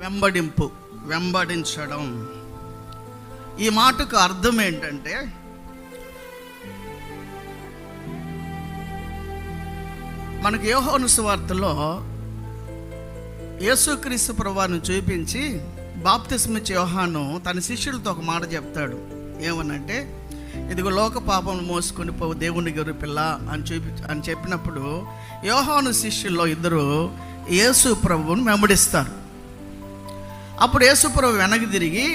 వెంబడింపు, వెంబడించడం. ఈ మాటకు అర్థం ఏంటంటే, మనకు యోహాను సువార్తలో యేసుక్రీస్తు ప్రభువును చూపించి బాప్తిస్మిచ్చే యోహాను తన శిష్యులతో ఒక మాట చెప్తాడు. ఏమనంటే, ఇదిగో లోక పాపం మోసుకొని పోవు దేవుని గొర్రె పిల్ల అని చెప్పినప్పుడు యోహాను శిష్యుల్లో ఇద్దరు యేసు ప్రభువును వెంబడిస్తారు. అప్పుడు యేసు ప్రభు వెనక్కి తిరిగి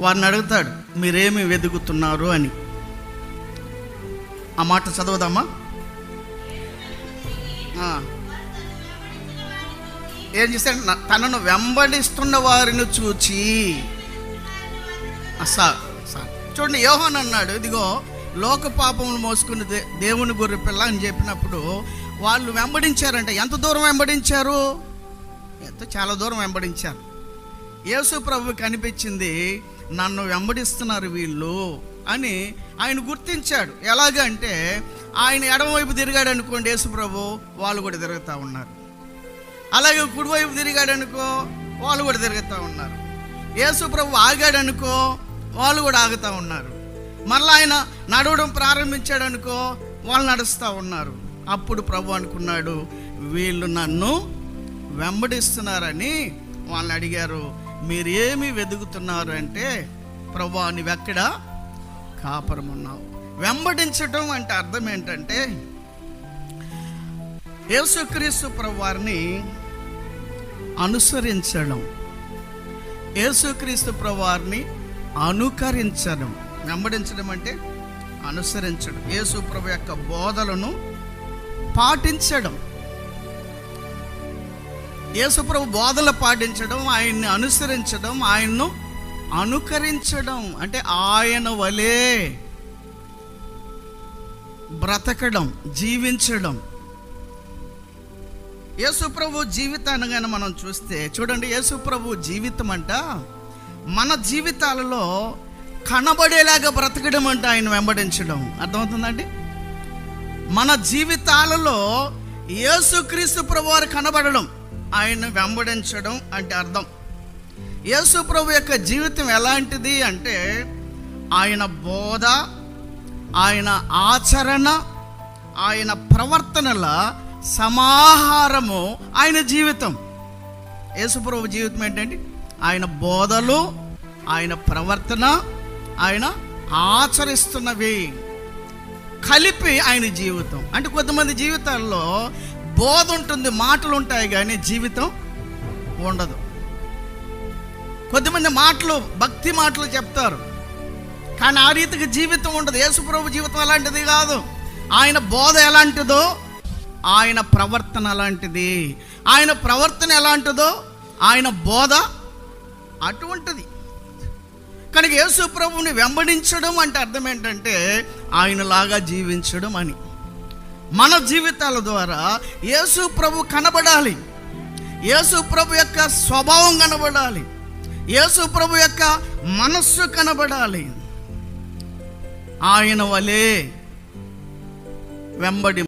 వారిని అడుగుతాడు, మీరేమి వెతుకుతున్నారు అని. ఆ మాట చదవదామా? ఏం చేశాడు? తనను వెంబడిస్తున్న వారిని చూచి సార్ చూడండి, యోహాను అన్నాడు, ఇదిగో లోక పాపములు మోసుకుని దేవుని గొర్రె పిల్ల అని చెప్పినప్పుడు వాళ్ళు వెంబడించారంటే ఎంత దూరం వెంబడించారు? చాలా దూరం వెంబడించారు. యేసు ప్రభువుకి అనిపించింది, నన్ను వెంబడిస్తున్నారు వీళ్ళు అని ఆయన గుర్తించాడు. ఎలాగంటే, ఆయన ఎడమవైపు తిరిగాడు అనుకోండి యేసు ప్రభు, వాళ్ళు కూడా తిరుగుతూ ఉన్నారు. అలాగే కుడివైపు తిరిగాడు అనుకో, వాళ్ళు కూడా తిరుగుతూ ఉన్నారు. యేసు ప్రభు ఆగాడు అనుకో, వాళ్ళు కూడా ఆగుతూ ఉన్నారు. మళ్ళీ ఆయన నడవడం ప్రారంభించాడు అనుకో, వాళ్ళు నడుస్తూ ఉన్నారు. అప్పుడు ప్రభు అనుకున్నాడు, వీళ్ళు నన్ను వెంబడిస్తున్నారని వాళ్ళని అడిగారు, మీరేమి వెతుకుతున్నారు అంటే, ప్రభు నీవెక్కడ కాపురం ఉన్నావు. వెంబడించడం అంటే అర్థం ఏంటంటే, యేసుక్రీస్తు ప్రభువారిని అనుసరించడం, యేసుక్రీస్తు ప్రభువారిని అనుకరించడం. వెంబడించడం అంటే అనుసరించడం, యేసు ప్రభు యొక్క బోధలను పాటించడం. యేసు ప్రభు బోధలు పాటించడం, ఆయన్ని అనుసరించడం, ఆయన్ను అనుకరించడం అంటే ఆయన వలే బ్రతకడం, జీవించడం. యేసు ప్రభు జీవితాన్ని కానీ మనం చూస్తే చూడండి, యేసు ప్రభు జీవితం అంట మన జీవితాలలో కనబడేలాగా బ్రతకడం అంటే ఆయన వెంబడించడం. అర్థమవుతుందండి? మన జీవితాలలో యేసుక్రీస్తు ప్రభు వారు కనబడడం, ఆయన వెంబడించడం అంటే అర్థం. యేసు ప్రభు యొక్క జీవితం ఎలాంటిది అంటే, ఆయన బోధ, ఆయన ఆచరణ, ఆయన ప్రవర్తనల సమాహారము ఆయన జీవితం. యేసు ప్రభు జీవితం ఏంటంటే, ఆయన బోధలు, ఆయన ప్రవర్తన, ఆయన ఆచరిస్తున్నవి కలిపి ఆయన జీవితం. అంటే కొంతమంది జీవితాల్లో బోధ ఉంటుంది, మాటలు ఉంటాయి కానీ జీవితం ఉండదు. కొద్దిమంది మాటలు, భక్తి మాటలు చెప్తారు కానీ ఆ రీతికి జీవితం ఉండదు. యేసుప్రభు జీవితం అలాంటిది కాదు. ఆయన బోధ ఎలాంటిదో ఆయన ప్రవర్తన అలాంటిది. ఆయన ప్రవర్తన ఎలాంటిదో ఆయన బోధ అటువంటిది. కనుక యేసు ప్రభువుని వెంబడించడం అంటే అర్థం ఏంటంటే, ఆయనలాగా జీవించడం అని. మన జీవితాల ద్వారా యేసు ప్రభు కనబడాలి, యేసు ప్రభు యొక్క స్వభావం కనబడాలి, యేసు ప్రభు యొక్క మనస్సు కనబడాలి. ఆయన వలే వెంబడి